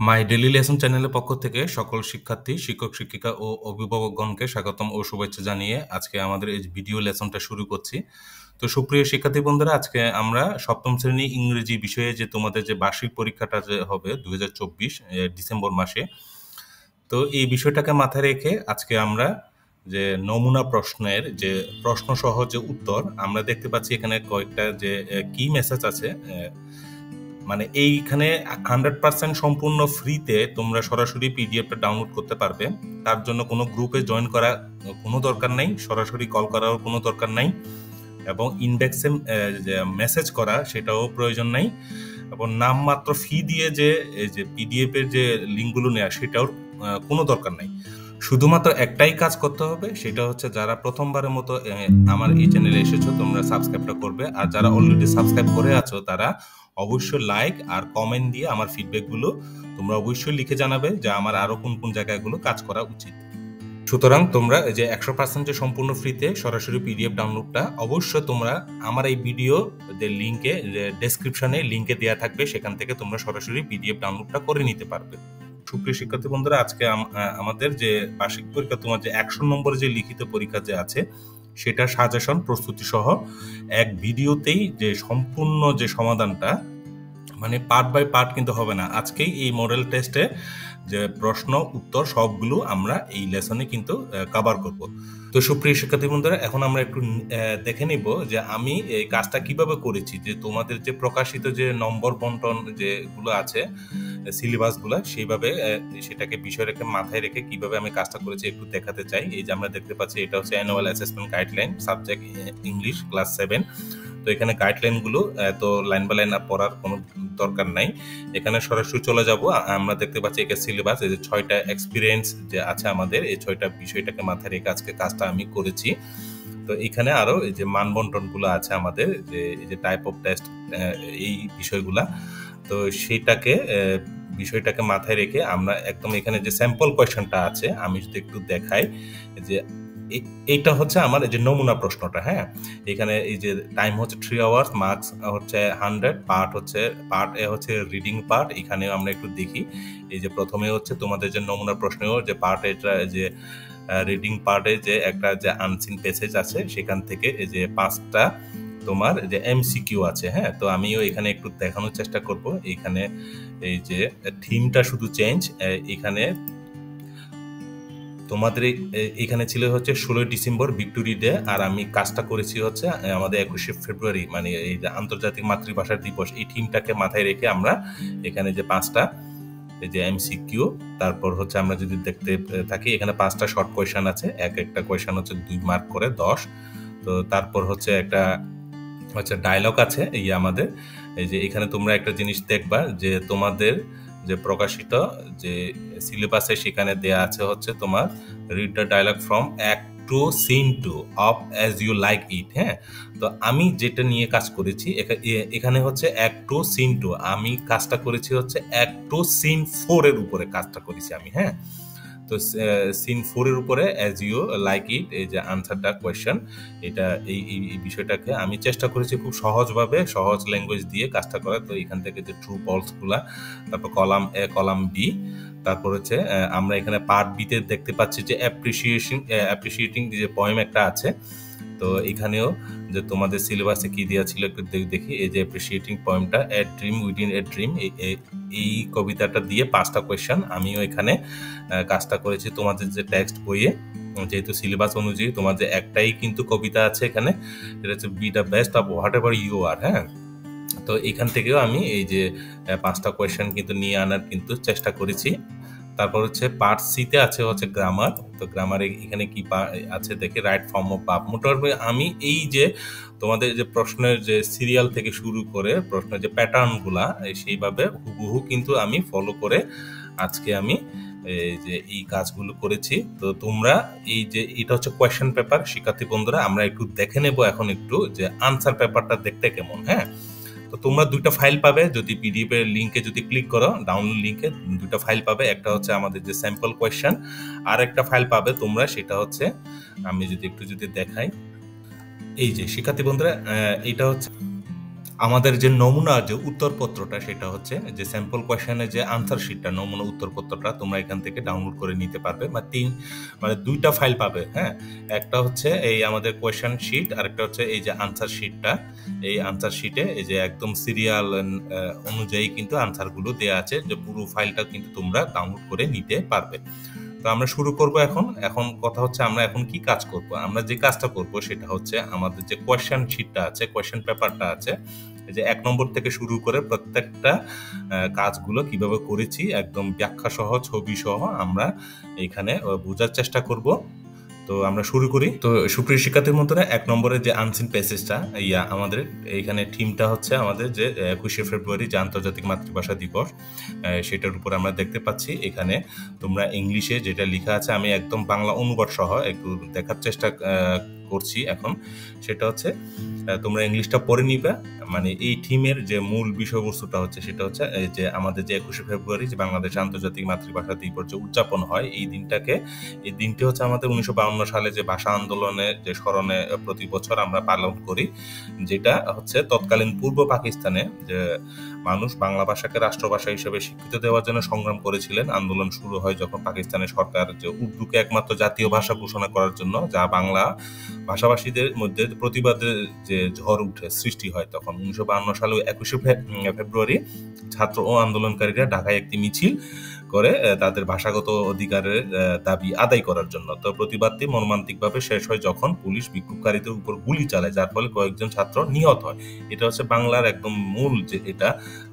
My daily lesson চ্যানেলের পক্ষ থেকে সকল শিক্ষার্থী, শিক্ষক, শিক্ষিকা ও অভিভাবকগণকে স্বাগতম ও শুভেচ্ছা জানিয়ে আজকে আমাদের এই ভিডিও লেসনটা শুরু করছি। তো সুপ্রিয় শিক্ষার্থী বন্ধুরা, আজকে আমরা সপ্তম শ্রেণী ইংরেজি বিষয়ে যে তোমাদের যে বার্ষিক পরীক্ষাটা যে হবে 2024 ডিসেম্বর মাসে, তো এই বিষয়টাকে মাথায় রেখে আজকে আমরা যে নমুনা প্রশ্নের যে প্রশ্ন সহ যে উত্তর আমরা দেখতে পাচ্ছি এখানে কয়েকটা যে কি মেসেজ আছে, মানে এইখানে 100% সম্পূর্ণ ফ্রিতে তোমরা সরাসরি পিডিএফটা ডাউনলোড করতে পারবে। তার জন্য কোনো গ্রুপে জয়েন করা কোনো দরকার নাই, সরাসরি কল করারও কোনো দরকার নাই, এবং ইনডেক্সে মেসেজ করা সেটাও প্রয়োজন নাই, এবং নামমাত্র ফি দিয়ে যে এই যে পিডিএফ এর যে লিঙ্কগুলো নেওয়া সেটাও কোনো দরকার নাই। শুধুমাত্র একটাই কাজ করতে হবে, সেটা হচ্ছে যারা প্রথমবারের মতো আমার এই চ্যানেলে এসেছো তোমরা সাবস্ক্রাইবটা করবে, আর যারা অলরেডি সাবস্ক্রাইব করে আছো তারা অবশ্যই লাইক আর কমেন্ট দিয়ে আমার ফিডব্যাকগুলো তোমরা অবশ্যই লিখে জানাবে যে আমার আরো কোন কোন জায়গাগুলো কাজ করা উচিত। সুতরাং তোমরা যে 100% যে সম্পূর্ণ ফ্রিতে সরাসরি পিডিএফ ডাউনলোডটা অবশ্যই তোমরা আমার এই ভিডিও যে লিঙ্কে ডেসক্রিপশনে লিঙ্কে দেওয়া থাকবে, সেখান থেকে তোমরা সরাসরি পিডিএফ ডাউনলোডটা করে নিতে পারবে। সুপ্রিয় শিক্ষার্থী বন্ধুরা, আজকে আমাদের যে বার্ষিক পরীক্ষা তোমার যে 100 নম্বরের যে লিখিত পরীক্ষা যে আছে সেটা সাজেশন প্রস্তুতি সহ এক ভিডিওতেই যে সম্পূর্ণ যে সমাধানটা, মানে পার্ট বাই পার্ট কিন্তু হবে না। আজকেই এই মডেল টেস্টে যে প্রশ্ন উত্তর সবগুলো আমরা এই লেসনে কিন্তু কভার করব। তো সুপ্রিয় শিক্ষার্থী বন্ধুরা, এখন আমরা একটু দেখে নিব যে আমি এই কাজটা কিভাবে করেছি, যে তোমাদের যে প্রকাশিত যে নম্বর বন্টন যেগুলো আছে সিলেবাসগুলো সেইভাবে সেটাকে বিষয় রেখে মাথায় রেখে কিভাবে আমি কাজটা করেছি একটু দেখাতে চাই। এই যে আমরা দেখতে পাচ্ছি এটা হচ্ছে annual assessment guideline, subject English, class 7। তো এখানে গাইডলাইনগুলো তো লাইন বাই লাইন পড়ার কোনো দরকার নাই, এখানে সরাসরি চলে যাব। আমরা দেখতে পাচ্ছি এখানে সিলেবাস, এই যে 6টা এক্সপিরিয়েন্স যে আছে আমাদের, এই 6টা বিষয়টাকে মাথায় রেখে আজকে কাজটা আমি করেছি। তো এখানে আরো এই যে মানবন্টনগুলো আছে আমাদের, যে এই যে টাইপ অফ টেস্ট, এই বিষয়গুলা, তো সেইটাকে বিষয়টাকে মাথায় রেখে আমরা একদম এখানে যে স্যাম্পল কোয়েশ্চনটা আছে আমি যদি একটু দেখাই, যে এইটা হচ্ছে আমার এই যে নমুনা প্রশ্নটা। হ্যাঁ, এখানে এই যে টাইম হচ্ছে 3 আওয়ার্স, মার্কস হচ্ছে 100, পার্ট এ হচ্ছে রিডিং পার্ট। এখানেও আমরা একটু দেখি, এই যে প্রথমে হচ্ছে তোমাদের যে নমুনা প্রশ্নেও যে পার্ট, এটা যে রিডিং পার্টে যে একটা যে আনসিন প্যাসেজ আছে সেখান থেকে এই যে 5টা তোমার যে এমসিকিউ আছে। হ্যাঁ, তো আমিও এখানে একটু দেখানোর চেষ্টা করব। এখানে এই যে থিমটা শুধু চেঞ্জ, এখানে তোমাদের এখানে ছিল হচ্ছে 16 ডিসেম্বর ভিক্টোরি ডে, আর আমি কাজটা করেছি হচ্ছে আমাদের 21শে ফেব্রুয়ারি, মানে এই যে আন্তর্জাতিক মাতৃভাষা দিবস। এই থিমটাকে মাথায় রেখে আমরা এখানে যে 5টা এই যে এমসিকিউ, তারপর হচ্ছে আমরা যদি দেখতে থাকি এখানে 5টা শর্ট কোয়েশ্চেন আছে, একটা কোয়েশ্চেন হচ্ছে 2 মার্ক করে 10। তো তারপর হচ্ছে একটা হচ্ছে ডায়লগ আছে এই আমাদের, এই যে এখানে তোমরা একটা জিনিস দেখবা যে তোমাদের যে প্রকাশিত যে সিলেবাসে সেখানে দেয়া আছে হচ্ছে তোমার read the dialogue from act two scene two of as you like it. হ্যাঁ, তো আমি যেটা নিয়ে কাজ করেছি এখানে হচ্ছে অ্যাক্ট টু সিন টু, আমি কাজটা করেছি হচ্ছে অ্যাক্ট টু সিন 4 এর উপরে কাজটা করেছি আমি। হ্যাঁ, তো সিন 4 এর উপরে অ্যাজ ইউ লাইক ইট, এই যে আনসার দ্য কোয়েশ্চেন, এটা এই বিষয়টাকে আমি চেষ্টা করেছি খুব সহজভাবে সহজ ল্যাঙ্গুয়েজ দিয়ে কাজটা করা। তো এখান থেকে যে ট্রু ফলস গুলা, তারপর কলাম এ কলাম বি, তারপর হচ্ছে আমরা এখানে পার্ট বিতে দেখতে পাচ্ছি যে অ্যাপ্রিসিয়েটিং যে পয়েম একটা আছে। তো এখানেও যে তোমাদের সিলেবাসে কি দেওয়া ছিল একটু দেখি, এই যে অ্যাপ্রিসিয়েটিং পয়েমটা, a dream within a dream, এই কবিতাটা দিয়ে 5টা কোয়েশ্চেন আমিও এখানে কাজটা করেছি তোমাদের যে টেক্সট বইয়ে। যেহেতু সিলেবাস অনুযায়ী তোমাদের একটাই কিন্তু কবিতা আছে এখানে, এটা হচ্ছে be the best of whatever you are. হ্যাঁ, তো এখান থেকেও আমি এই যে 5টা কোয়েশ্চেন কিন্তু নিয়ে আনার কিন্তু চেষ্টা করেছি। তারপর হচ্ছে পার্ট সিতে আছে হচ্ছে গ্রামার। তো গ্রামারে এখানে কি আছে দেখে, রাইট ফর্ম অফ ভার্ব। মোটামুটি আমি এই যে তোমাদের যে প্রশ্নের যে সিরিয়াল থেকে শুরু করে প্রশ্নের যে প্যাটার্নগুলা সেইভাবে হুবহু কিন্তু আমি ফলো করে আজকে আমি এই যে এই কাজগুলো করেছি। তো তোমরা এই যে এটা হচ্ছে কোয়েশ্চেন পেপার, শিক্ষার্থী বন্ধুরা আমরা একটু দেখে নেব এখন একটু যে আনসার পেপারটা দেখতে কেমন। হ্যাঁ, তো তোমরা 2টা ফাইল পাবে, যদি পিডিএফ এর লিংকে যদি ক্লিক করো, ডাউনলোড লিংকে 2টা ফাইল পাবে। একটা হচ্ছে আমাদের যে স্যাম্পল কোয়েশ্চেন, আর একটা ফাইল পাবে তোমরা, সেটা হচ্ছে আমি যদি একটু দেখাই, এই যে শিক্ষার্থী বন্ধুরা এটা হচ্ছে আমাদের যে নমুনা যে উত্তরপত্রটা সেটা হচ্ছে যে স্যাম্পল কোয়েশ্চেনের যে আনসার শিটটা নমুনা উত্তরপত্রটা তোমরা এখান থেকে ডাউনলোড করে নিতে পারবে বা মানে দুইটা ফাইল পাবে। হ্যাঁ, একটা হচ্ছে এই আমাদের কোয়েশ্চেন শিট, আরেকটা হচ্ছে এই যে আনসার শিটটা। এই আনসার শিটে এই যে একদম সিরিয়াল অনুযায়ী কিন্তু আনসারগুলো দেওয়া আছে, যে পুরো ফাইলটা কিন্তু তোমরা ডাউনলোড করে নিতে পারবে। তো আমরা শুরু করব এখন। এখন কথা হচ্ছে আমরা এখন কি কাজ করব। আমরা যে কাজটা করব সেটা হচ্ছে আমাদের যে কোয়েশ্চেন শিটটা আছে, কোয়েশ্চেন পেপারটা আছে, যে 1 নম্বর থেকে শুরু করে প্রত্যেকটা কাজগুলো কিভাবে করেছি একদম ব্যাখ্যা সহ ছবি সহ আমরা এখানে বোঝার চেষ্টা করব। তো আমরা শুরু করি। তো সুপ্রিয় শিক্ষার্থীর মধ্যে 1 নম্বরের যে আনসিন প্যাসেজটা আমাদের এইখানে থিমটা হচ্ছে আমাদের যে 21শে ফেব্রুয়ারি যে আন্তর্জাতিক মাতৃভাষা দিবস, সেটার উপর আমরা দেখতে পাচ্ছি। এখানে তোমরা ইংলিশে যেটা লেখা আছে, আমি একদম বাংলা অনুবাদ সহ একটু দেখার চেষ্টা করছি এখন। সেটা হচ্ছে তোমরা ইংলিশটা পড়ে নিবে। মানে এই থিমের যে মূল বিষয়বস্তুটা হচ্ছে সেটা হচ্ছে যে আমাদের যে 21শে ফেব্রুয়ারি যে বাংলাদেশ আন্তর্জাতিক মাতৃভাষা দিবস যে উদযাপন হয়, এই দিনটি হচ্ছে আমাদের 1952 সালে যে ভাষা আন্দোলনের যে স্মরণে প্রতি বছর আমরা পালন করি, যেটা হচ্ছে তৎকালীন পূর্ব পাকিস্তানে যে মানুষ বাংলা ভাষাকে রাষ্ট্রভাষা হিসেবে স্বীকৃতি দেওয়ার জন্য সংগ্রাম করেছিলেন। আন্দোলন শুরু হয় যখন পাকিস্তানের সরকার যে উর্দুকে একমাত্র জাতীয় ভাষা ঘোষণা করার জন্য, যা বাংলা ভাষাভাষীদের মধ্যে প্রতিবাদের যে ঝড় উঠে সৃষ্টি হয়, তখন 1952 সালে 21শে ফেব্রুয়ারি ছাত্র ও আন্দোলনকারীরা ঢাকায় একটি মিছিল করে তাদের ভাষাগত অধিকারের দাবি আদায় করার জন্য। তো প্রতিবাদটি মর্মান্তিকভাবে শেষ হয় যখন পুলিশ বিক্ষোভকারীদের উপর গুলি চালায়, যার ফলে কয়েকজন ছাত্র নিহত হয়। এটা হচ্ছে বাংলার একদম মূল যে এটা।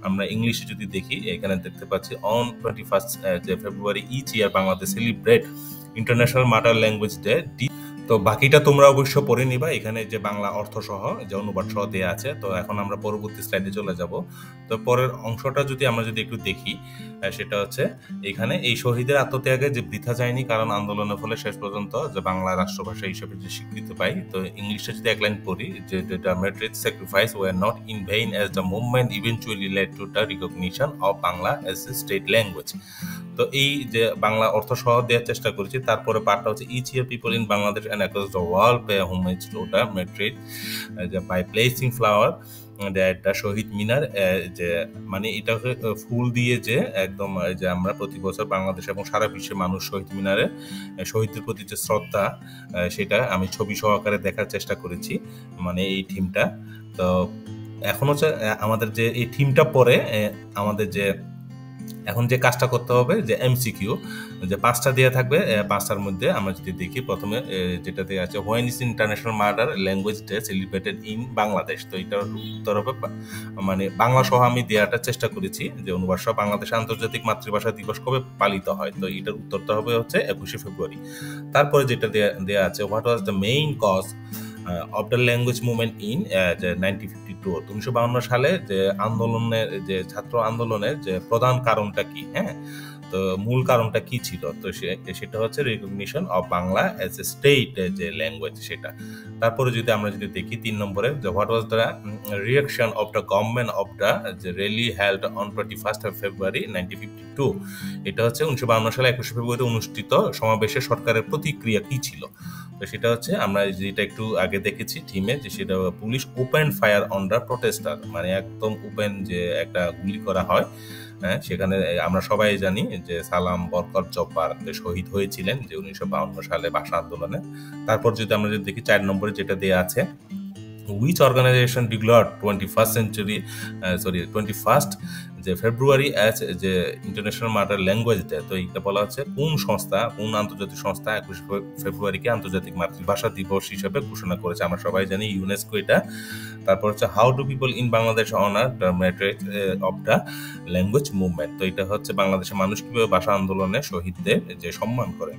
আমরা ইংলিশে যদি দেখি, এখানে দেখতে পাচ্ছি অন 21st যে February each year Bangladesh celebrate international mother language day. তো বাকিটা তোমরা অবশ্য পড়ে নিবা, এখানে যে বাংলা অর্থ সহ যে অনুবাদ সহ দেওয়া আছে। তো এখন আমরা পরবর্তী স্লাইডে চলে যাব। তো পরের অংশটা যদি আমরা একটু দেখি, সেটা হচ্ছে এখানে এই শহীদের আত্মত্যাগে যে বৃথা যায়নি, কারণ আন্দোলনের ফলে শেষ পর্যন্ত যে বাংলা রাষ্ট্রভাষা হিসেবে যে স্বীকৃতি পাই। তো ইংলিশে যদি এক লাইন পড়ি, যে the metric sacrifice were not in vain as the movement eventually led to the recognition of Bangla as a state language. তো এই যে বাংলা অর্থ সহ দেওয়ার চেষ্টা করেছি। তারপরে পার্টটা হচ্ছে each year people in Bangladesh and across the world pay homage to the martyrs by placing flower the Shaheed Minar. যে মানে এটাকে ফুল দিয়ে যে একদম যে আমরা প্রতি বছর বাংলাদেশ এবং সারা বিশ্বের মানুষ শহীদ মিনারে শহীদদের প্রতি যে শ্রদ্ধা, সেটা আমি ছবি সহকারে দেখার চেষ্টা করেছি, মানে এই থিমটা। তো এখন হচ্ছে আমাদের যে এই থিমটা পরে আমাদের যে এখন যে কাজটা করতে হবে, যে এমসিকিউ যে 5টা দেওয়া থাকবে, 5টার মধ্যে আমরা যদি দেখি, প্রথমে যেটা দেওয়া আছে when is international mother language day celebrated in Bangladesh. তো এটার উত্তর হবে মানে বাংলা সহ আমি দেওয়াটার চেষ্টা করেছি, যে অনুবাদ সহ বাংলাদেশ আন্তর্জাতিক মাতৃভাষা দিবস কবে পালিত হয়। তো এটার উত্তরটা হবে হচ্ছে 21শে ফেব্রুয়ারি। তারপরে যেটা দেওয়া আছে, what was the main cause of the language movement in 1952। 1952 সালে যে আন্দোলনের যে ছাত্র আন্দোলনের যে প্রধান কারণটা কি, হ্যাঁ, তো মূল কারণটা কি ছিল, তো সেটা হচ্ছে recognition of Bangla as a state যে ল্যাঙ্গুয়েজ, সেটা। তারপরে যদি আমরা দেখি 3 নম্বরে, যে what was the reaction of the government of the যে র্যালি হেল্ড অন 21st ফেব্রুয়ারি 1952। এটা হচ্ছে 1952 সালে 21শে ফেব্রুয়ারি অনুষ্ঠিত সমাবেশে সরকারের প্রতিক্রিয়া কি ছিল। তো সেটা হচ্ছে আমরা যেটা একটু আগে দেখেছি থিমে, যে সেটা police open fire on the protester, মানে একদম ওপেন যে একটা গুলি করা হয়। হ্যাঁ, সেখানে আমরা সবাই জানি যে সালাম বরকত জব্বার শহীদ হয়েছিলেন যে 1952 সালে ভাষা আন্দোলনে। তারপর যদি আমরা দেখি 4 নম্বরে যেটা দেওয়া আছে, which organization declared 21st যে ফেব্রুয়ারি অ্যাজ যে ইন্টারন্যাশনাল মাদার ল্যাঙ্গুয়েজ ডে। তো এটা বলা হচ্ছে কোন সংস্থা, কোন আন্তর্জাতিক সংস্থা 21 ফেব্রুয়ারিকে আন্তর্জাতিক মাতৃভাষা দিবস হিসেবে ঘোষণা করেছে। আমরা সবাই জানি ইউনেস্কো এটা। তারপর হচ্ছে how do people in Bangladesh honour the metric of the language movement. তো এটা হচ্ছে বাংলাদেশের মানুষ কিভাবে ভাষা আন্দোলনে শহীদদের যে সম্মান করে।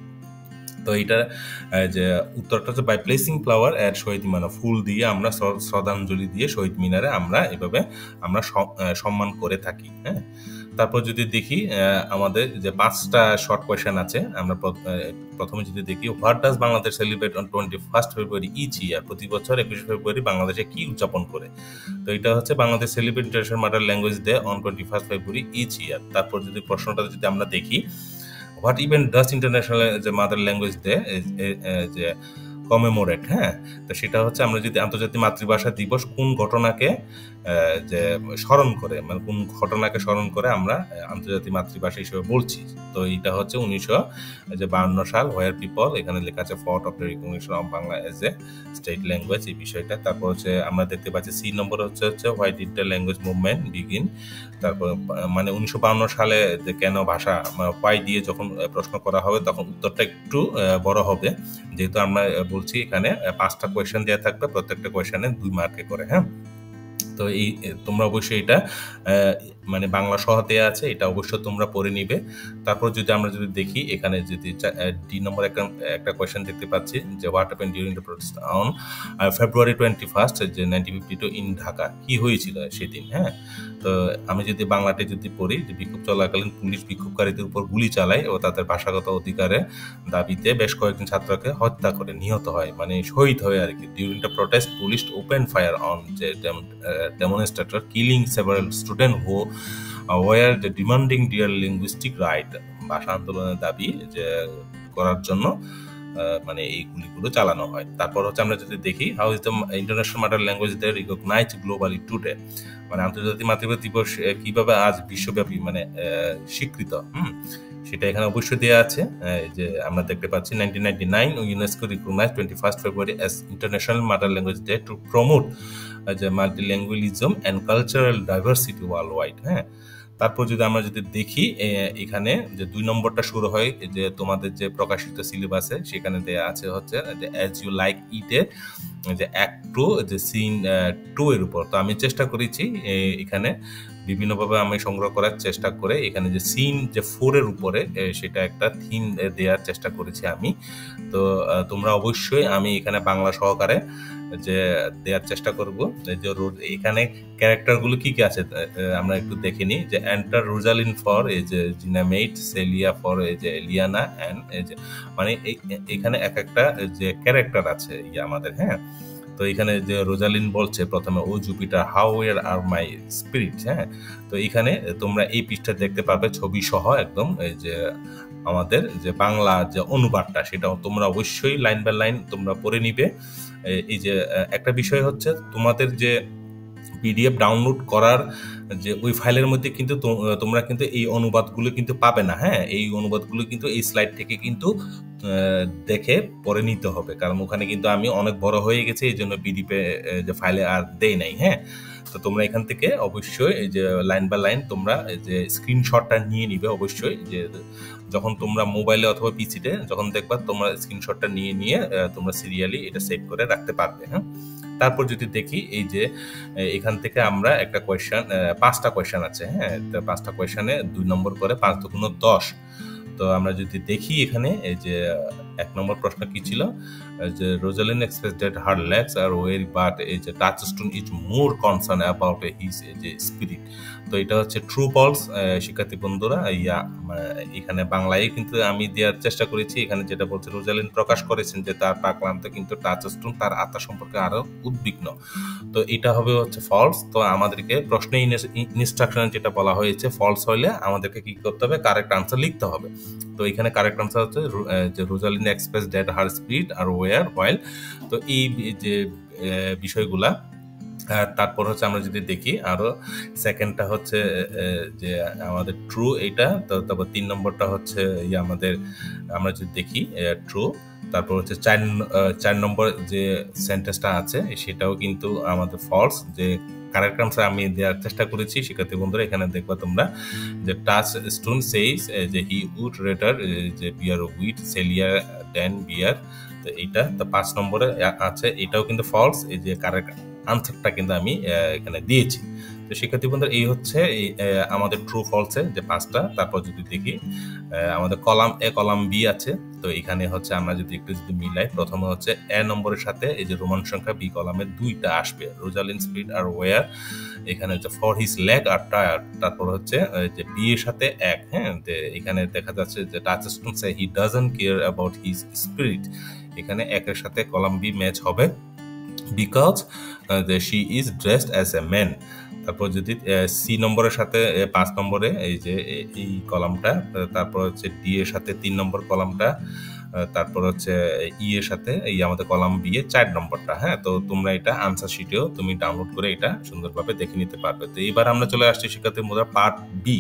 তো এটা যে উত্তরটা হচ্ছে বাই প্লেসিং ফ্লাওয়ার অ্যাট শহীদ মিনার, ফুল দিয়ে আমরা শ্রদ্ধাঞ্জলি দিয়ে শহীদ মিনারে আমরা এভাবে আমরা সম্মান করে থাকি। হ্যাঁ, তারপর যদি দেখি আমাদের যে 5টা শর্ট কোয়েশ্চেন আছে, আমরা প্রথমে যদি দেখি what does Bangladesh celebrate on 21st February each year, প্রতি বছর 21শে ফেব্রুয়ারি বাংলাদেশে কি উদযাপন করে। তো এটা হচ্ছে Bangladesh celebrate international mother language day on 21st February each year. তারপর যদি প্রশ্নটা যদি আমরা দেখি, হোয়াট ইভেন্ট ডাজ ইন্টারন্যাশনাল যে মাদার ল্যাঙ্গুয়েজ ডে যে কমেমোরেট, হ্যাঁ? তো সেটা হচ্ছে আমরা যদি আন্তর্জাতিক মাতৃভাষা দিবস কোন ঘটনাকে যে স্মরণ করে, মানে কোন ঘটনাকে স্মরণ করে আমরা আন্তর্জাতিক মাতৃভাষা হিসেবে বলছি। তো এইটা হচ্ছে 1952 সাল, হোয়ার পিপল, এখানে লেখা আছে fort of the recognition of Bangla as a state language, এই বিষয়টা। তারপর হচ্ছে আমরা দেখতে পাচ্ছি সি নম্বর হচ্ছে why did the language movement begin. তারপর মানে 1952 সালে যে কেন ভাষা, হোয়াই দিয়ে যখন প্রশ্ন করা হবে তখন উত্তরটা একটু বড় হবে, যেহেতু আমরা বলছি এখানে 5টা কোয়েশ্চেন দেওয়া থাকবে, প্রত্যেকটা কোয়েশ্চেনে 2 মার্কে করে, হ্যাঁ? তো এই তোমরা অবশ্যই এটা মানে বাংলা সহ দেয়া আছে, এটা অবশ্যই তোমরা পড়ে নিবে। তারপর আমরা যদি দেখি এখানে যদি ডি নম্বর একটা কোয়েশ্চেন দেখতে পাচ্ছি যে what happened during the protest on February 21 যে 1952 ইন ঢাকা, কি হয়েছিল সেদিন, হ্যাঁ? তো আমি যদি বাংলাতে যদি পড়ি, যে বিক্ষোভ চলাকালীন পুলিশ বিক্ষোভকারীদের উপর গুলি চালায় ও তাদের ভাষাগত অধিকারের দাবিতে বেশ কয়েকজন ছাত্রকে হত্যা করে নিহত হয়, মানে শহীদ হয় আর কি। During the protest police open fire on যে demonstrator, killing several students who were demanding their linguistic right, ভাষা আন্দোলনের দাবি যে করার জন্য মানে এই গুলিগুলো চালানো হয়। তারপর হচ্ছে আমরা যদি দেখি how is the international mother language day recognized globally today, মানে আন্তর্জাতিক মাতৃভাষা দিবস কিভাবে আজ বিশ্বব্যাপী মানে স্বীকৃত, সেটা এখানে অবশ্যই দেওয়া আছে। যে আমরা দেখতে পাচ্ছি 1999 UNESCO recognised 21 February as international mother language day to promote যে multilingualism and cultural diversity world wide, হ্যাঁ? তারপর আমরা যদি দেখি এখানে যে 2 নম্বরটা শুরু হয় যে তোমাদের যে প্রকাশিত সিলেবাসে, সেখানে দেয়া আছে হচ্ছে যে অ্যাজ ইউ লাইক ইটে যে অ্যাক্ট 2 যে সিন 2 এর উপর। তো আমি চেষ্টা করেছি এখানে বিভিন্নভাবে আমি সংগ্রহ করার চেষ্টা করে এখানে যে সিন যে 4 এর উপরে সেটা একটা থিম দেওয়ার চেষ্টা করেছি আমি। তো তোমরা অবশ্যই আমি এখানে বাংলা সহকারে যে দেওয়ার চেষ্টা করব। যে এখানে ক্যারেক্টারগুলো কি কি আছে আমরা একটু দেখে নিই। যে এন্টার রোজালিন ফর এই যে জিনামেইট, সেলিয়া ফর এই যে লিয়ানা, অ্যান্ড এই যে মানে এখানে এক একটা যে ক্যারেক্টার আছে আমাদের, হ্যাঁ? তো এখানে যে রোজালিন বলছে প্রথমে, O Jupiter how weary are my spirit, হ্যাঁ? তো এখানে তোমরা এই পৃষ্ঠা দেখতে পাবে ছবি সহ একদম এই যে আমাদের যে বাংলা যে অনুবাদটা, সেটা তোমরা অবশ্যই লাইন বাই লাইন তোমরা পড়ে নিবে। এই যে একটা বিষয় হচ্ছে তোমাদের যে পিডিএফ ডাউনলোড করার যে ওই ফাইলের মধ্যে কিন্তু তোমরা কিন্তু এই অনুবাদগুলো কিন্তু পাবে না, হ্যাঁ? এই অনুবাদগুলো কিন্তু এই স্লাইড থেকে কিন্তু দেখে পরে নিতে হবে, কারণ ওখানে কিন্তু আমি অনেক বড় হয়ে গেছে, এই জন্য পিডিএফ যে ফাইলে আর দেই নাই, হ্যাঁ? তো তোমরা এখান থেকে অবশ্যই এই যে লাইন বাই লাইন তোমরা এই যে স্ক্রিনশটটা নিয়ে নিবে অবশ্যই। যে যখন তোমরা মোবাইলে অথবা পিসিতে যখন দেখবা, তোমরা স্ক্রিনশটটা নিয়ে তোমরা সিরিয়ালি এটা সেভ করে রাখতে পারবে, হ্যাঁ? তারপর যদি দেখি এই যে এখান থেকে আমরা একটা কোয়েশ্চেন, 5টা কোয়েশ্চেন আছে, হ্যাঁ? 5টা কোয়েশ্চেনে 2 নম্বর করে 5 দুগুণ 10। তো আমরা যদি দেখি এখানে এই যে 1 নম্বর প্রশ্ন কি ছিল, যে Rosalind expressed that her legs are weary but এই যে Touchstone is more concern about his যে স্পিরিট। তো এটা হচ্ছে ট্রু ফলস শিক্ষার্থী বন্ধুরা। এখানে বাংলায় কিন্তু আমি দেওয়ার চেষ্টা করেছি। এখানে যেটা বলছে, রোজালিন প্রকাশ করেছেন যে তার পাকলান্তে কিন্তু টাচস্টোন তার আত্মা সম্পর্কে আরো উদ্বিগ্ন। তো এটা হবে হচ্ছে ফলস। তো আমাদেরকে প্রশ্নে ইনস্ট্রাকশনে যেটা বলা হয়েছে, ফলস হলে আমাদেরকে কি করতে হবে, কারেক্ট আনসার লিখতে হবে। তো এখানে কারেক্ট আনসার হচ্ছে যে Rosalind express that her spirit are were while. তো এই যে বিষয়গুলা। তারপর হচ্ছে আমরা যদি দেখি আরো সেকেন্ডটা হচ্ছে যে আমাদের ট্রু এইটা। তো তারপর 3 নম্বরটা হচ্ছে আমাদের, আমরা যদি দেখি ট্রু। তারপর হচ্ছে 4 নম্বর যে সেন্টেন্সটা আছে সেটাও কিন্তু আমাদের ফলস। যে কারেক্ট আনসার আমি দেওয়ার চেষ্টা করেছি শিক্ষার্থী বন্ধুরা। এখানে দেখবা তোমরা যে টাচ স্টোন সেইস যে হি উড রেটার যে বিয়ার উইথ সেলিয়া ড্যান বিয়ার। তো এইটা তো 5 নম্বরে আছে, এটাও কিন্তু ফলস। এই যে কারেক্ট আনসারটা কিন্তু আমি এখানে দিয়েছি। তো শিক্ষার্থী বন্ধুরা এই হচ্ছে আমাদের ট্রু ফলসে যে 5টা। তারপর যদি দেখি আমাদের কলাম এ কলাম বি আছে। তো এখানে হচ্ছে আমরা যদি একটু মিলাই, প্রথমে হচ্ছে এ নম্বরের সাথে এই যে রোমান সংখ্যা বি কলামে 2টা আসবে, রোজালিন স্পিড আর ওয়ার। এখানে হচ্ছে for his leg are tire. তারপর হচ্ছে যে বি এর সাথে এক, হ্যাঁ? এখানে দেখা যাচ্ছে যে টাচস্টোন সে he doesn't care about his spirit. এখানে একের সাথে কলাম বি ম্যাচ হবে, because she is dressed as a man. তারপর যদি সি নম্বরের সাথে 5 নম্বরে এই যে এই কলামটা, তারপর হচ্ছে ডি এর সাথে 3 নম্বর কলামটা, তারপর হচ্ছে ই এর সাথে এই আমাদের কলাম বি এর 4 নম্বরটা। হ্যাঁ, তো তোমরা এটা আনসার শিটেও তুমি ডাউনলোড করে এটা সুন্দরভাবে দেখে নিতে পারবে। তো এবার আমরা চলে আসছি শিক্ষার্থী বন্ধুরা পার্ট বি।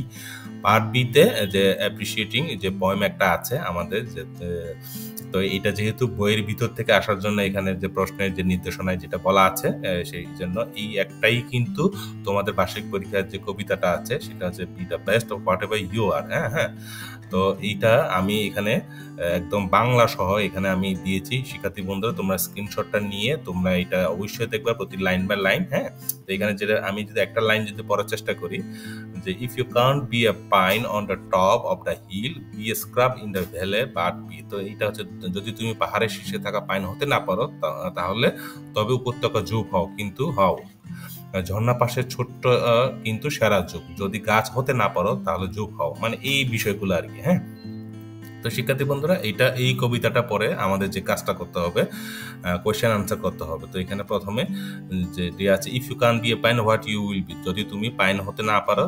পার্ট বিতে যে অ্যাপ্রিসিয়েটিং যে পয়েম একটা আছে আমাদের, যে তো এটা যেহেতু বইয়ের ভিতর থেকে আসার জন্য এখানে যে প্রশ্নের যে নির্দেশনায় যেটা বলা আছে, সেই জন্য এই একটাই কিন্তু তোমাদের বার্ষিক পরীক্ষার যে কবিতাটা আছে সেটা হচ্ছে be the best of whatever you are. হ্যাঁ হ্যাঁ, তো এইটা আমি এখানে একদম বাংলা সহ এখানে আমি দিয়েছি। শিক্ষার্থী বন্ধুরা তোমরা স্ক্রিনশটটা নিয়ে তোমরা এটা অবশ্যই দেখবা প্রতি লাইন বাই লাইন। হ্যাঁ, তো এখানে যেটা আমি যদি একটা লাইন যদি পড়ার চেষ্টা করি যে if you can't be a pine on the top of the hill be a scrub in the valley but be. তো এইটা হচ্ছে যদি তুমি পাহাড়ের শীর্ষে থাকা পাইন হতে না পারো তাহলে তবে উপত্যকা যুগ হও, কিন্তু হও ঝর্ণা পাশের ছোট্ট কিন্তু সেরা যুগ, যদি গাছ হতে না পারো তাহলে যুগ হও, মানে এই বিষয়গুলো আর কি। হ্যাঁ, তো শিক্ষার্থী বন্ধুরা এই কবিতাটা পরে আমাদের যে কাজটা করতে হবে, কোয়েশ্চেন আনসার করতে হবে। তো এখানে প্রথমে যে দেয়া আছে if you can be a pine what you will be, যদি তুমি পাইন হতে না পারো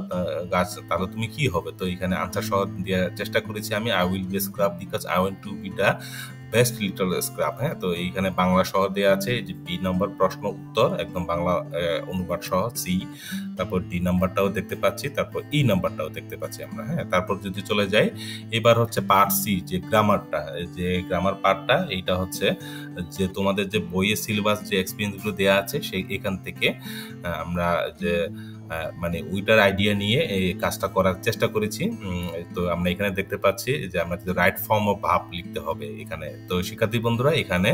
গাছ তাহলে তুমি কি হবে। তো এখানে আনসার সহ দেওয়ার চেষ্টা করেছি আমি, I will be scrub because I want two B the best little scrub. হ্যাঁ, তো এইখানে বাংলা সহ দেওয়া আছে যে বি নম্বর প্রশ্ন উত্তর একদম বাংলা অনুবাদ সহ সি, তারপর ডি নাম্বারটাও দেখতে পাচ্ছি, তারপর ই নাম্বারটাও দেখতে পাচ্ছি আমরা। হ্যাঁ, তারপর যদি চলে যাই এবার হচ্ছে পার্ট সি যে গ্রামারটা, যে গ্রামার পার্টটা এইটা হচ্ছে যে তোমাদের যে বইয়ের সিলেবাস যে এক্সপিরিয়েন্সগুলো দেওয়া আছে সেই এখান থেকে আমরা যে মানে ওইটার আইডিয়া নিয়ে এই কাজটা করার চেষ্টা করেছি। তো আমরা এখানে দেখতে পাচ্ছি যে আমাদের রাইট ফর্ম অফ ভার্ব লিখতে হবে এখানে। তো শিক্ষার্থী বন্ধুরা এখানে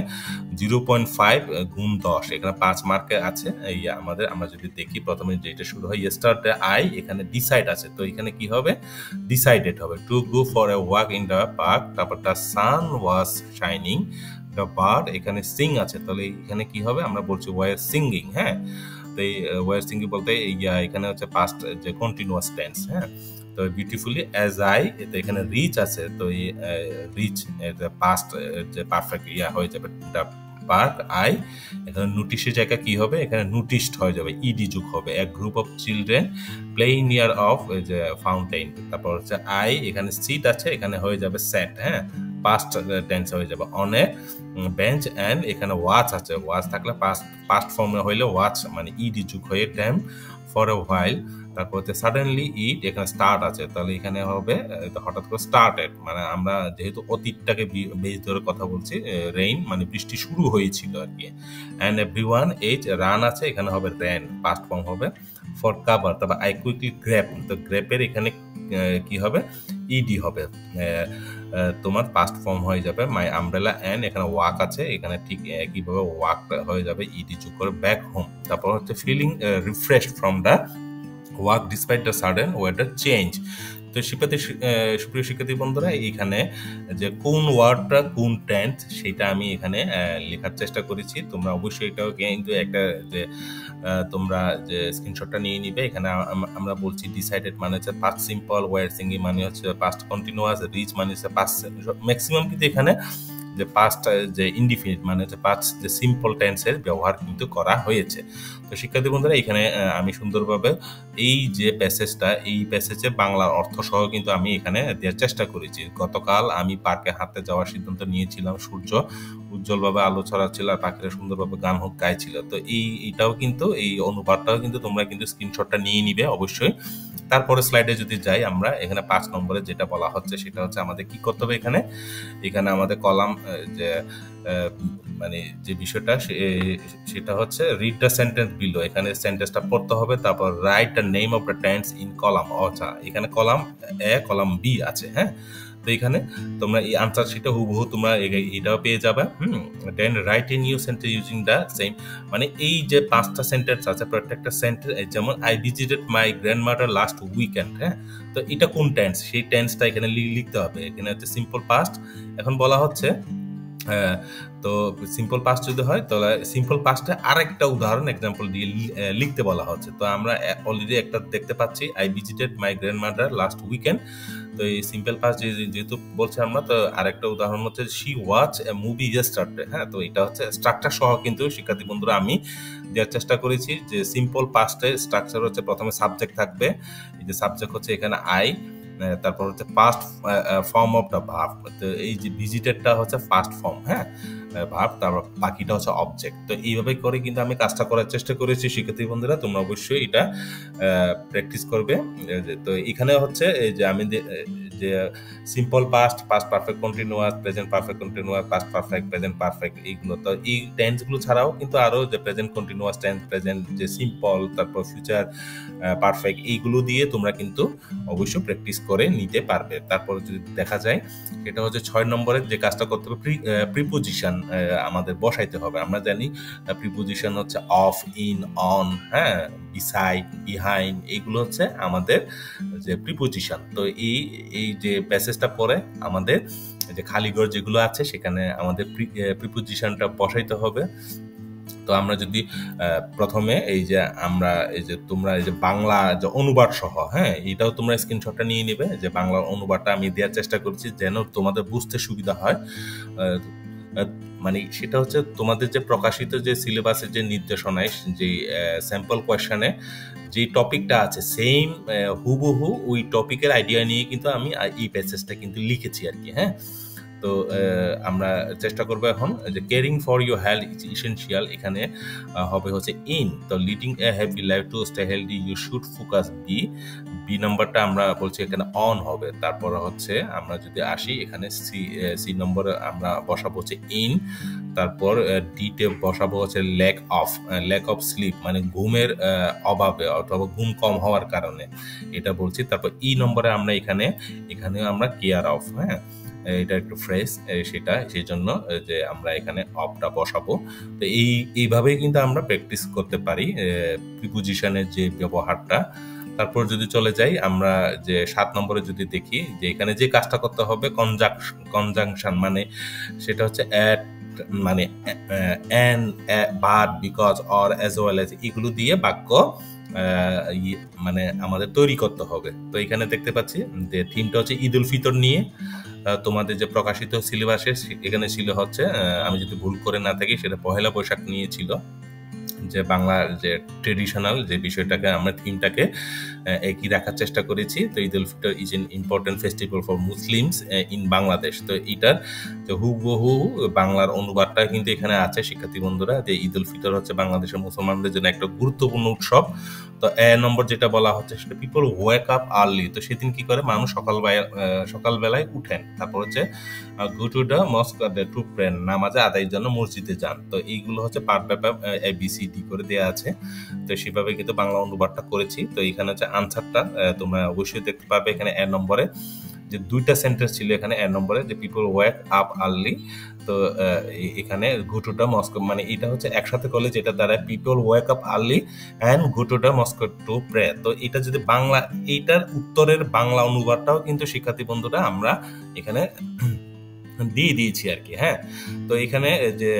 0.5 গুণ 10 এখানে 5 মার্কে আছে। এই আমাদের আমরা যদি দেখি প্রথমে যেটা শুরু হয় ইয়েস্টারডে আই, এখানে ডিসাইড আছে, তো এখানে কি হবে ডিসাইডেড হবে। To go for a walk in the park, তারপর the sun was shining, the bird এখানে সিং আছে, তাহলে এখানে কি হবে আমরা বলছি ওয়ার সিঙ্গিং। হ্যাঁ, তো এই ওয়ার সিঙ্গিং বলতে এখানে হচ্ছে পাস্ট যে কন্টিনিউয়াস টেন্স। হ্যাঁ, তো বিউটিফুলি অ্যাজ আই, তো এখানে রিচ আছে, তো এই রিচ পাস্ট যে পারফেক্ট হয়ে যাবে দ্য পার্ক আই, এখানে নোটিশের জায়গা কি হবে এখানে নোটিশড হয়ে যাবে, ইডি যুগ হবে। এক group of children playing near of যে ফাউন্টেইন, তারপর হচ্ছে আই এখানে সিট আছে এখানে হয়ে যাবে সেট। হ্যাঁ, পাস্ট টেন্স হয়ে যাবে অন এ বেঞ্চ অ্যান্ড এখানে ওয়াচ আছে, ওয়াচ থাকলে পাস্ট ফর্মে হইলে ওয়াচ মানে ইডি যুগ হয়ে টাইম ফর এ হোয়াইল। তারপর হচ্ছে সাডেনলি ইট এখানে স্টার্ট আছে, তাহলে এখানে হবে হঠাৎ করে স্টার্টেড, মানে আমরা যেহেতু অতীতটাকে বেশ ধরে কথা বলছি, রেইন মানে বৃষ্টি শুরু হয়েছিল আর কি। অ্যান্ড এভরিওয়ান এইচ রান আছে এখানে হবে র্যান, পাস্ট ফর্ম হবে। ফর কাভার তারপর আই কুইকলি গ্র্যাপ, তো গ্র্যাপের এখানে কি হবে ইডি হবে, তোমার পাস্ট ফর্ম হয়ে যাবে মাই আমব্রেলা অ্যান্ড এখানে ওয়াক আছে এখানে ঠিক একইভাবে ওয়াক হয়ে যাবে ইডি যুগ করে ব্যাক হোম। তারপর হচ্ছে feeling refreshed from the walk despite the sudden weather change. তো সুপ্রিয় শিক্ষার্থী বন্ধুরা এইখানে যে কোন ওয়ার্ডটা কোন টেন্স সেটা আমি এখানে লেখার চেষ্টা করেছি। তোমরা অবশ্যই এটাও কিন্তু একটা যে তোমরা যে স্ক্রিনশটটা নিয়ে নিবে। এখানে আমরা বলছি ডিসাইডেড মানে হচ্ছে পাস্ট সিম্পল, ওয়ার সিঙ্গিং মানে হচ্ছে পাস্ট কন্টিনিউয়াস, রিচ মানে হচ্ছে পাস্ট ম্যাক্সিমাম, কিন্তু এখানে যে পাস্ট যে ইনডিফিনিট মানে হচ্ছে পাস্ট যে সিম্পল টেন্সের ব্যবহার কিন্তু করা হয়েছে। তো শিক্ষার্থী বন্ধুরা এখানে আমি সুন্দরভাবে এই যে প্যাসেজটা এই প্যাসেজে বাংলার অর্থ সহ কিন্তু আমি এখানে দেওয়ার চেষ্টা করেছি। গতকাল আমি পার্কে হাঁটতে যাওয়ার সিদ্ধান্ত নিয়েছিলাম, সূর্য উজ্জ্বলভাবে আলো ছড়াচ্ছিল আর পাখিরা সুন্দরভাবে গান গাইছিল। তো এইটাও কিন্তু এই অনুবাদটাও কিন্তু তোমরা কিন্তু স্ক্রিনশটটা নিয়ে নিবে অবশ্যই। তারপরে স্লাইডে যদি যাই আমরা এখানে 5 নম্বরে যেটা বলা হচ্ছে সেটা হচ্ছে আমাদের কি করতে হবে এখানে আমাদের কলাম যে মানে যে বিষয়টা সেটা হচ্ছে রিড দ্য সেন্টেন্স বিলো, এখানে সেন্টেন্সটা পড়তে হবে, তারপর write the name of the tense in column. আচ্ছা, এখানে কলাম এ কলাম বি আছে। হ্যাঁ, তো এখানে তোমরা এই আনসার শিটে হুবহু তোমরা এটাও পেয়ে যাবে। Then write a new sentence using the same, মানে এই যে 5টা সেন্টেন্স আছে প্রত্যেকটা সেন্টেন্স, যেমন I visited my grandmother last weekend. হ্যাঁ, তো এটা কোন টেন্স সেই টেন্সটা এখানে লিখতে হবে। এখানে হচ্ছে সিম্পল পাস্ট, এখন বলা হচ্ছে তো সিম্পল পাস্ট যদি হয় তাহলে সিম্পল পাস্টে আরেকটা উদাহরণ এক্সাম্পল দিয়ে লিখতে বলা হচ্ছে। তো আমরা অলরেডি একটা দেখতে পাচ্ছি I visited my grandmother last weekend. তো এই সিম্পল পাস্ট যেহেতু বলছি আমরা, তো আরেকটা উদাহরণ হচ্ছে she watch A movie yesterday. হ্যাঁ, তো এটা হচ্ছে স্ট্রাকচার সহ কিন্তু শিক্ষার্থী বন্ধুরা আমি দেওয়ার চেষ্টা করেছি যে সিম্পল পাস্টে স্ট্রাকচার হচ্ছে প্রথমে সাবজেক্ট থাকবে, এই যে সাবজেক্ট হচ্ছে এখানে আই, তারপর হচ্ছে past form of the verb. তো এই যে ভিজিটেডটা হচ্ছে ফার্স্ট ফর্ম, হ্যাঁ, ভার্ব, তারপর বাকিটা হচ্ছে অবজেক্ট। তো এইভাবে করে কিন্তু আমি কাজটা করার চেষ্টা করেছি। শিক্ষার্থী বন্ধুরা, তোমরা অবশ্যই এটা প্র্যাকটিস করবে। তো এখানে হচ্ছে এই যে আমি যে simple past, past perfect continuous, present perfect continuous, past perfect, present perfect, এইগুলো। তো এই টেন্সগুলো ছাড়াও কিন্তু আরো যে প্রেজেন্ট কন্টিনিউয়াস টেন্স, প্রেজেন্ট যে সিম্পল, তারপর ফিউচার পারফেক্ট, এইগুলো দিয়ে তোমরা কিন্তু অবশ্যই প্র্যাকটিস করে নিতে পারবে। তারপর যদি দেখা যায়, এটা হচ্ছে 6 নম্বরের যে কাজটা করতে হবে, প্রিপোজিশন আমাদের বসাইতে হবে। আমরা জানি প্রিপোজিশন হচ্ছে অফ, ইন, অন, হ্যাঁ, বিসাইড, বিহাইন্ড, এইগুলো হচ্ছে আমাদের যে প্রিপোজিশন। তো এই যে প্যাসেজটা পরে আমাদের যে খালিঘর যেগুলো আছে সেখানে আমাদের প্রিপোজিশনটা বসাইতে হবে। তো আমরা যদি প্রথমে এই যে আমরা এই যে তোমরা এই যে বাংলা যে অনুবাদ সহ, হ্যাঁ, এটাও তোমরা স্ক্রিনশটটা নিয়ে নেবে, যে বাংলা অনুবাদটা আমি দেওয়ার চেষ্টা করছি যেন তোমাদের বুঝতে সুবিধা হয়। মানে সেটা হচ্ছে তোমাদের যে প্রকাশিত যে সিলেবাসের যে নির্দেশনায় যে স্যাম্পল কোয়েশ্চনে যে টপিকটা আছে সেম হুবহু ওই টপিকের আইডিয়া নিয়ে কিন্তু আমি এই প্যাসেজটা কিন্তু লিখেছি আর কি, হ্যাঁ। তো আমরা চেষ্টা করবো এখন যে caring for your health is essential, এখানে হবে হচ্ছে ইন। তো leading a happy life to stay healthy you should focus be নাম্বারটা আমরা বলছি এখানে অন হবে। তারপর হচ্ছে আমরা যদি আসি এখানে সি নম্বরে আমরা বসাবো হচ্ছে ইন। তারপর ডিতে বসাবো হচ্ছে ল্যাক অফ স্লিপ, মানে ঘুমের অভাবে অথবা ঘুম কম হওয়ার কারণে, এটা বলছি। তারপর ই নম্বরে আমরা এখানে আমরা কেয়ার অফ, হ্যাঁ, এটা একটু ফ্রেশ, সেটা সেই জন্য যে আমরা এখানে অফটা বসাবো। তো এইভাবেই কিন্তু আমরা প্র্যাকটিস করতে পারি প্রিপোজিশনের যে ব্যবহারটা। তারপর যদি চলে যাই আমরা যে 7 নম্বরে যদি দেখি, যে এখানে যে কাজটা করতে হবে কনজাংশন, মানে সেটা হচ্ছে অ্যাট, মানে an, but, because, or, as well as, এগুলো দিয়ে বাক্য মানে আমাদের তৈরি করতে হবে। তো এখানে দেখতে পাচ্ছি যে থিমটা হচ্ছে ঈদ উল ফিতর নিয়ে। তোমাদের যে প্রকাশিত সিলেবাসে এখানে ছিল হচ্ছে, আমি যদি ভুল করে না থাকি, সেটা পহেলা বৈশাখ নিয়ে ছিল, যে বাংলার যে ট্রেডিশনাল যে বিষয়টাকে আমরা থিমটাকে একই রাখার চেষ্টা করেছি। তো Eid ul Fitr is an important festival for Muslims in Bangladesh. তো এটার যে হুবহু বাংলার অনুবাদটা কিন্তু এখানে আছে শিক্ষার্থী বন্ধুরা, যে ঈদ উল ফিতর হচ্ছে বাংলাদেশের মুসলমানদের জন্য একটা গুরুত্বপূর্ণ উৎসব। তো নম্বর যেটা বলা হচ্ছে সেটা পিপল ওয়েক আপ আর্লি। তো সেদিন কি করে মানুষ সকালবেলায় উঠেন। তারপর হচ্ছে go to the mosque to pray, নামাজে আদায়ের জন্য মসজিদে যান। তো এইগুলো হচ্ছে পার্ট বাই পার্ট ABCD করে দেওয়া আছে। তো সেভাবে কিন্তু বাংলা অনুবাদটা করেছি। তো এখানে হচ্ছে আনসারটা তোমরা অবশ্যই দেখতে পাবে এখানে নম্বরে যে দুইটা সেন্টেন্স ছিল এখানে নম্বরে, যে পিপল ওয়েক আপ আর্লি। তো এখানে গো টু দ্য মস্ক, মানে এটা হচ্ছে একসাথে করলে যেটা দ্বারা people wake up early and go to the mosque to pray. তো এটা যদি বাংলা, এইটার উত্তরের বাংলা অনুবাদটাও কিন্তু শিক্ষার্থী বন্ধুরা আমরা এখানে দিয়ে দিয়েছি আর কি, হ্যাঁ। তো এখানে যে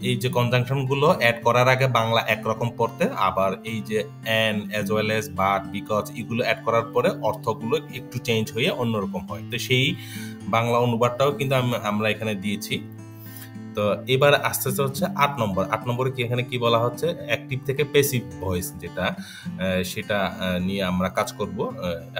এই যে কনজাংশন গুলো অ্যাড করার আগে বাংলা একরকম পড়তে, আবার এই যে an, as well as, but, because, এগুলো অ্যাড করার পরে অর্থগুলো একটু চেঞ্জ হয়ে অন্যরকম হয়। তো সেই বাংলা অনুবাদটাও কিন্তু আমরা এখানে দিয়েছি। তো এবার আস্তে আস্তে হচ্ছে 8 নম্বরে কি এখানে কি বলা হচ্ছে, অ্যাক্টিভ থেকে প্যাসিভ ভয়েস যেটা, সেটা নিয়ে আমরা কাজ করব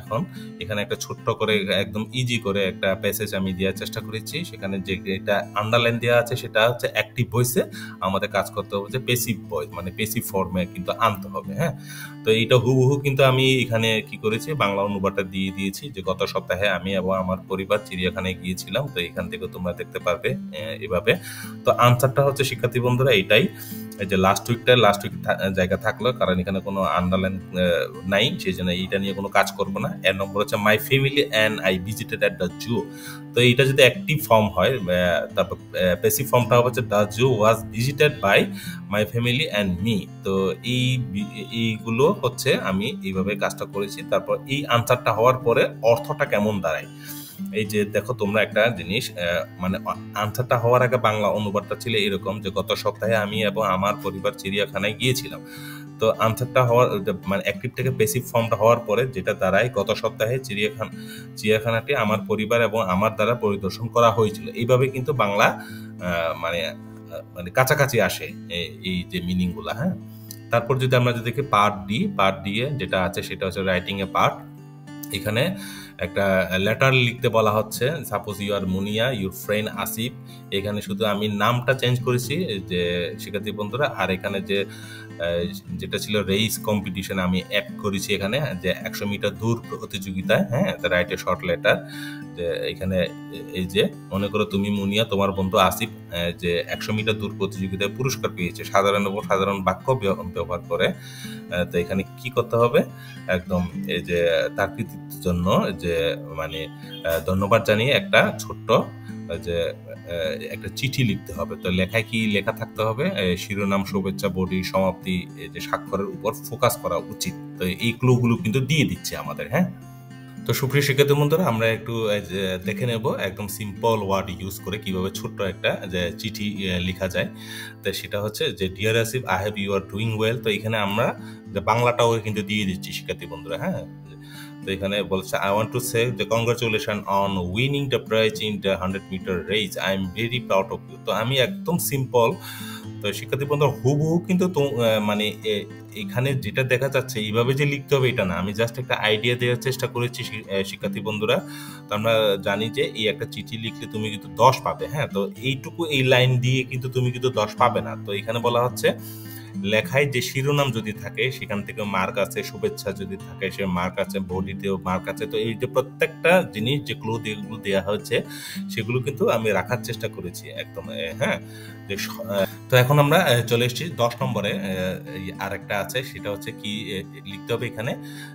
এখন। এখানে একটা ছোট্ট করে একদম ইজি করে একটা প্যাসেজ আমি দেওয়ার চেষ্টা করেছি। সেখানে যে এটা আন্ডারলাইন দেওয়া আছে সেটা হচ্ছে অ্যাক্টিভ ভয়েসে আমাদের কাজ করতে হবে, যে প্যাসিভ ভয়েস মানে প্যাসিভ ফর্মে কিন্তু আনতে হবে, হ্যাঁ। তো এইটা হুবহু কিন্তু আমি এখানে কি করেছি, বাংলা অনুবাদটা দিয়ে দিয়েছি। যে গত সপ্তাহে আমি এবং আমার পরিবার চিড়িয়াখানায় গিয়েছিলাম, তো এখান থেকে তোমরা দেখতে পারবে এভাবে। তো আনসারটা হচ্ছে শিক্ষার্থী বন্ধুরা এটাই, এই যে লাস্ট উইক জায়গা থাকলো, কারণ এখানে কোনো আন্ডারলাইন নাই, সেই জন্য এইটা নিয়ে কোনো কাজ করবো না। নম্বর হচ্ছে my family and I visited at the zoo. তো এইটা যদি অ্যাক্টিভ ফর্ম হয়, তারপর প্যাসিভ ফর্মটা হচ্ছে the zoo was visited by my family and me. তো এইগুলো হচ্ছে আমি এইভাবে কাজটা করেছি। তারপর এই আনসারটা হওয়ার পরে অর্থটা কেমন দাঁড়ায়, এই যে দেখো তোমরা একটা জিনিস, মানে আনসারটা হওয়ার আগে বাংলা অনুবাদটা ছিল এরকম, যে গত সপ্তাহে আমি এবং আমার পরিবার চিড়িয়াখানায় গিয়েছিলাম। তো আনসারটা হওয়ার মানে অ্যাক্টিভ থেকে প্যাসিভ ফর্মটা হওয়ার পরে যেটা দাঁড়ায়, গত সপ্তাহে চিড়িয়াখানাটি আমার পরিবার এবং আমার দ্বারা পরিদর্শন করা হয়েছিল। এইভাবে কিন্তু বাংলা মানে কাছাকাছি আসে এই যে মিনিং গুলা, হ্যাঁ। তারপর যদি আমরা দেখি পার্ট ডি যেটা আছে সেটা হচ্ছে রাইটিং এ পার্ট। এখানে একটা লেটার লিখতে বলা হচ্ছে। Suppose you are Munia, your friend Asif. এখানে শুধু আমি নামটা চেঞ্জ করেছি যে শিক্ষার্থী বন্ধুরা, আর এখানে যে যেটা ছিল রেস কম্পিটিশন আমি অ্যাড করেছি এখানে, যে 100 মিটার দূর প্রতিযোগিতায়, হ্যাঁ, রাইট এ শর্ট লেটার। যে এখানে এই যে মনে করো তুমি মুনিয়া, তোমার বন্ধু আসিফ যে 100 মিটার দূর প্রতিযোগিতায় পুরস্কার পেয়েছে, সাধারণ এবং সাধারণ বাক্য ব্যবহার করে। তো এখানে কি করতে হবে, একদম এই যে তার কৃতিত্বের জন্য যে মানে ধন্যবাদ জানিয়ে একটা ছোট্ট যে একটা চিঠি লিখতে হবে। তো লেখায় কি লেখা থাকতে হবে, শিরোনাম, শুভেচ্ছা, বডি, সমাপ্তি, এই যে স্বাক্ষরের উপর ফোকাস করা উচিত। তো এই ক্লুগুলো কিন্তু দিয়ে দিচ্ছে আমাদের। হ্যাঁ, তো সুপ্রিয় শিক্ষার্থী বন্ধুরা, আমরা একটু দেখে নেব একদম সিম্পল ওয়ার্ড ইউজ করে কিভাবে ছোট্ট একটা যে চিঠি লেখা যায়। তো সেটা হচ্ছে যে dear Asif, I have you are doing well. তো এখানে আমরা যে বাংলাটাও কিন্তু দিয়ে দিচ্ছি শিক্ষার্থী বন্ধুরা। হ্যাঁ, তো এখানে বলছে I want to say the congratulation on winning the prize in the 100 metre race, I am very proud of you. তো আমি একদম সিম্পল, তো শিক্ষার্থী বন্ধুরা হুবহু কিন্তু মানে এখানে যেটা দেখা যাচ্ছে এইভাবে যে লিখতে হবে এটা না, আমি জাস্ট একটা আইডিয়া দেওয়ার চেষ্টা করেছি শিক্ষার্থী বন্ধুরা। তো আমরা জানি যে এই একটা চিঠি লিখলে তুমি কিন্তু 10 পাবে। হ্যাঁ, তো এইটুকু এই লাইন দিয়ে কিন্তু তুমি কিন্তু 10 পাবে না। তো এখানে বলা হচ্ছে লেখায় যে শিরোনাম যদি থাকে সেখান থেকে মার্ক আছে, শুভেচ্ছা যদি থাকে সে মার্ক আছে, বডিতেও মার্ক আছে। তো এই যে প্রত্যেকটা জিনিস যে ক্লু যেগুলো দেওয়া হয়েছে সেগুলো কিন্তু আমি রাখার চেষ্টা করেছি একদম। হ্যাঁ, যে তো এখন আমরা চলে এসেছি 10 নম্বরে। আর একটা আছে, সেটা হচ্ছে কি লিখতে হবে এখানে,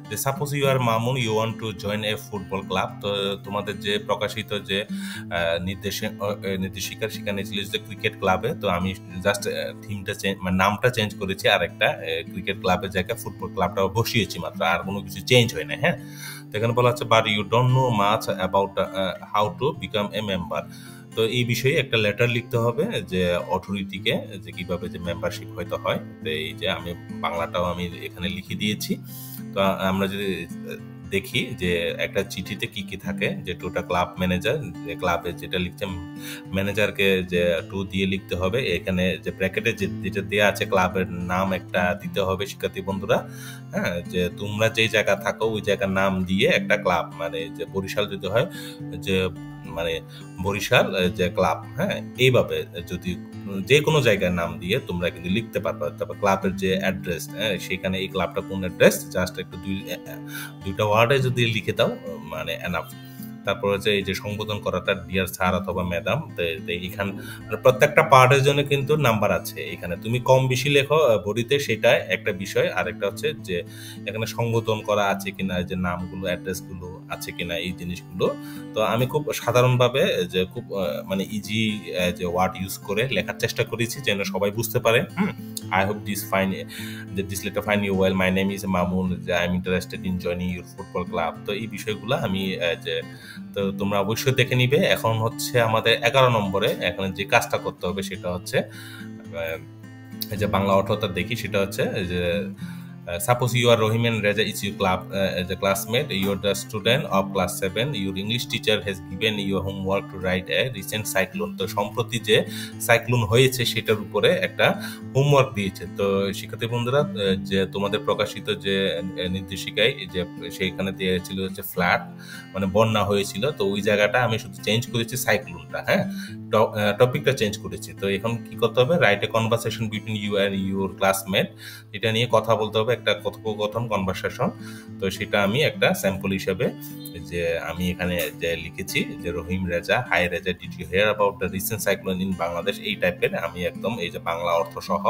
যে suppose you are Mamun, you want to join a football club. তো তোমাদের যে প্রকাশিত যে নির্দেশিকার সেখানে ছিল যে ক্রিকেট ক্লাবে। তো আমি জাস্ট থিমটা চেঞ্জ, মানে নামটা চেঞ্জ করেছি, আর একটা ক্রিকেট ক্লাবের জায়গায় ফুটবল ক্লাবটাও বসিয়েছি মাত্র, আর কোনো কিছু চেঞ্জ হয় না। হ্যাঁ, তো এখানে বলা হচ্ছে but you don't know much about how to become a member. তো এই বিষয়ে একটা লেটার লিখতে হবে যে অথরিটিকে, যে কিভাবে যে মেম্বারশিপ হয়তো হয়। তো এই যে আমি বাংলাটাও আমি এখানে লিখে দিয়েছি। তো আমরা যদি দেখি যে একটা চিঠিতে কি কি থাকে, যে টুটা ক্লাব ম্যানেজার, যে ক্লাবে যেটা লিখছে ম্যানেজারকে যে টু দিয়ে লিখতে হবে। এখানে যে ব্র্যাকেটে যেটা দেওয়া আছে ক্লাবের নাম একটা দিতে হবে শিক্ষার্থী বন্ধুরা। হ্যাঁ, যে তোমরা যেই জায়গা থাকো ওই জায়গার নাম দিয়ে একটা ক্লাব, মানে যে বরিশাল যদি হয় যে মানে বরিশাল যে ক্লাব, হ্যাঁ, এইভাবে যদি যে কোনো জায়গার নাম দিয়ে তোমরা কিন্তু লিখতে পারবে। তারপর ক্লাবের যে অ্যাড্রেস, হ্যাঁ, সেখানে এই ক্লাবটা কোন অ্যাড্রেস, জাস্ট একটু দুইটা ওয়ার্ডে যদি লিখে দাও মানে এনাফ। তারপর হচ্ছে এই যে সম্বোধন করাটা ডিয়ার স্যার অথবা ম্যাডাম। এখানে প্রত্যেকটা পার্টের জন্য কিন্তু নাম্বার আছে। এখানে তুমি কম বেশি লেখো বডিতে, সেটা একটা বিষয়। আর একটা হচ্ছে যে এখানে সম্বোধন করা আছে কিনা, যে নামগুলো অ্যাড্রেসগুলো আছে কিনা, এই জিনিসগুলো। তো আমি খুব সাধারণভাবে যে খুব মানে ইজি যে ওয়ার্ড ইউজ করে লেখার চেষ্টা করেছি যেন সবাই বুঝতে পারে। I hope this letter fine you well, my name is Mamun, I am interested in joining your football club. তো এই বিষয়গুলো আমি যে তো তোমরা অবশ্যই দেখে নিবে। এখন হচ্ছে আমাদের 11 নম্বরে এখানে যে কাজটা করতে হবে সেটা হচ্ছে যে বাংলা অর্থটা দেখি, সেটা হচ্ছে যে suppose you are Rohim and Reza is your club as a classmate, you are the student of class 7, your English teacher has given you homework to write a recent cyclone. তো সম্প্রতি যে সাইক্লোন হয়েছে সেটার উপরে একটা homework দিয়েছে। তো শিক্ষার্থী বন্ধুরা, যে তোমাদের প্রকাশিত যে নির্দেশিকায় যে সেইখানে দিয়েছিল হচ্ছে ফ্ল্যাট, মানে বন্যা হয়েছিল। তো ওই জায়গাটা আমি শুধু চেঞ্জ করেছি সাইক্লোনটা। হ্যাঁ, টপিকটা চেঞ্জ করেছি। তো এখন কি করতে হবে, write a conversation between you and your classmate, এটা নিয়ে কথা বলতে হবে, একটা কথোপকথন, কনভারসেশন। তো সেটা আমি একটা স্যাম্পল হিসেবে যে আমি এখানে যে লিখেছি যে Rahim Reza, hi Reza, did you hear about the recent cyclone in Bangladesh, এই টাইপের আমি একদম এই যে বাংলা অর্থ সহ।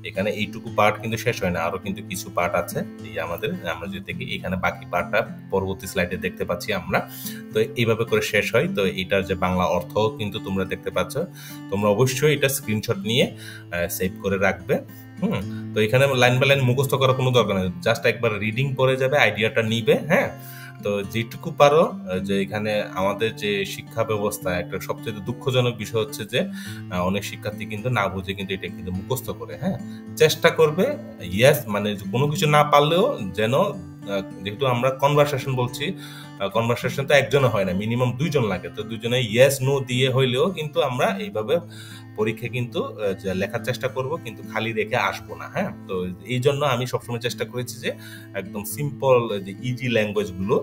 এখানে এইটুকু পার্ট কিন্তু শেষ হয় না, আরো কিন্তু কিছু পার্ট আছে এই আমাদের। আমরা যদি দেখি এখানে বাকি পার্টটা পরবর্তী স্লাইডে দেখতে পাচ্ছি আমরা। তো এইভাবে করে শেষ হয়। তো এটার যে বাংলা অর্থ কিন্তু তোমরা দেখতে পাচ্ছ। তোমরা অবশ্যই এটা স্ক্রিনশট নিয়ে সেভ করে রাখবে। তো এখানে লাইন বাই লাইন মুখস্থ করার কোনো দরকার নেই, জাস্ট একবার রিডিং পড়ে যাবে, আইডিয়াটা নিবে। হ্যাঁ, তো যেটুকু পারো, যে এখানে আমাদের যে শিক্ষা ব্যবস্থা একটা সবচেয়ে দুঃখজনক বিষয় হচ্ছে যে অনেক শিক্ষার্থী কিন্তু না বুঝে কিন্তু এটা কিন্তু মুখস্থ করে। হ্যাঁ, চেষ্টা করবে, ইয়েস, মানে কোনো কিছু না পারলেও যেন যেহেতু আমরা কনভারসেশন বলছি, কনভারসেশন তো একজনে হয় না, মিনিমাম 2 জন লাগে। তো 2 জনে ইয়েস নো দিয়ে হইলেও কিন্তু আমরা এইভাবে পরীক্ষা কিন্তু লেখার চেষ্টা করব, কিন্তু খালি রেখে আসবো না। হ্যাঁ, তো এই জন্য আমি সবসময় চেষ্টা করেছি যে একদম সিম্পল যে ইজি ল্যাঙ্গুয়েজগুলো,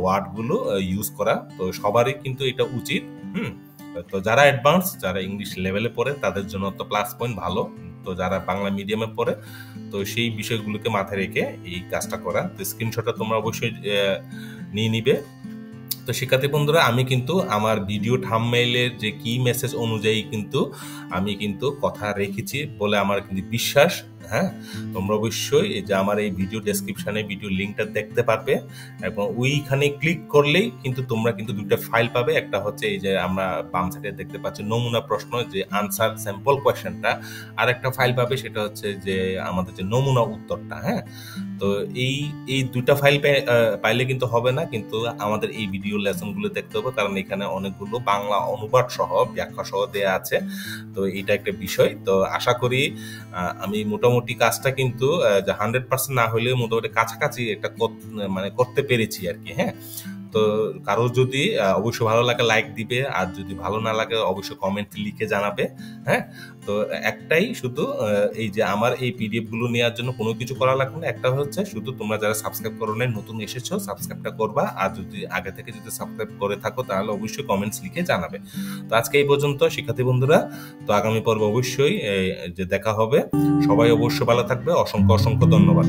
ওয়ার্ডগুলো ইউজ করা। তো সবারই কিন্তু এটা উচিত। তো যারা অ্যাডভান্স, যারা ইংলিশ লেভেলে পড়ে তাদের জন্য তো প্লাস পয়েন্ট ভালো। তো যারা বাংলা মিডিয়ামে পড়ে তো সেই বিষয়গুলোকে মাথায় রেখে এই কাজটা করা। তো স্ক্রিনশটটা তোমরা অবশ্যই নিয়ে নিবে। তো শিক্ষার্থী বন্ধুরা, আমি কিন্তু আমার ভিডিও থাম্বনেইলের যে কি মেসেজ অনুযায়ী কিন্তু আমি কিন্তু কথা রেখেছি বলে আমার কিন্তু বিশ্বাস। হ্যাঁ, তোমরা অবশ্যই এই যে আমার এই ভিডিও ডেসক্রিপশনে ভিডিও লিঙ্কটা দেখতে পারবে, এবং ওইখানে ক্লিক করলেই কিন্তু তোমরা কিন্তু দুটো ফাইল পাবে। একটা হচ্ছে এই যে আমরা বাম সাইডে দেখতে পাচ্ছি নমুনা প্রশ্ন, যে আনসার স্যাম্পল কোয়েশ্চেনটা, আর একটা ফাইল পাবে সেটা হচ্ছে যে আমাদের যে নমুনা উত্তরটা। হ্যাঁ, তো এই দুইটা ফাইল পাইলে কিন্তু হবে না, কিন্তু আমাদের এই ভিডিও লেসনগুলো দেখতে হবে, কারণ এখানে অনেকগুলো বাংলা অনুবাদ সহ ব্যাখ্যা সহ দেয়া আছে। তো এটা একটা বিষয়। তো আশা করি আমি মোটামুটি কাজটা কিন্তু 100% না হলেও মোটামুটি কাছাকাছি একটা মানে করতে পেরেছি আর কি। হ্যাঁ, তো কারো যদি অবশ্যই ভালো লাগে লাইক দিবে, আর যদি ভালো না লাগে অবশ্যই কমেন্ট লিখে জানাবে। হ্যাঁ, তো একটাই শুধু এই যে আমার এই পিডিএফ গুলো নেওয়ার জন্য কোনো কিছু করা লাগবে না। একটা হচ্ছে শুধু তোমরা যারা সাবস্ক্রাইব করো নাই, নতুন এসেছো, সাবস্ক্রাইবটা করবা, আর যদি আগে থেকে যদি সাবস্ক্রাইব করে থাকো তাহলে অবশ্যই কমেন্টস লিখে জানাবে। তো আজকে এই পর্যন্ত শিক্ষার্থী বন্ধুরা। তো আগামী পর্ব অবশ্যই যে দেখা হবে। সবাই অবশ্যই ভালো থাকবে। অসংখ্য অসংখ্য ধন্যবাদ।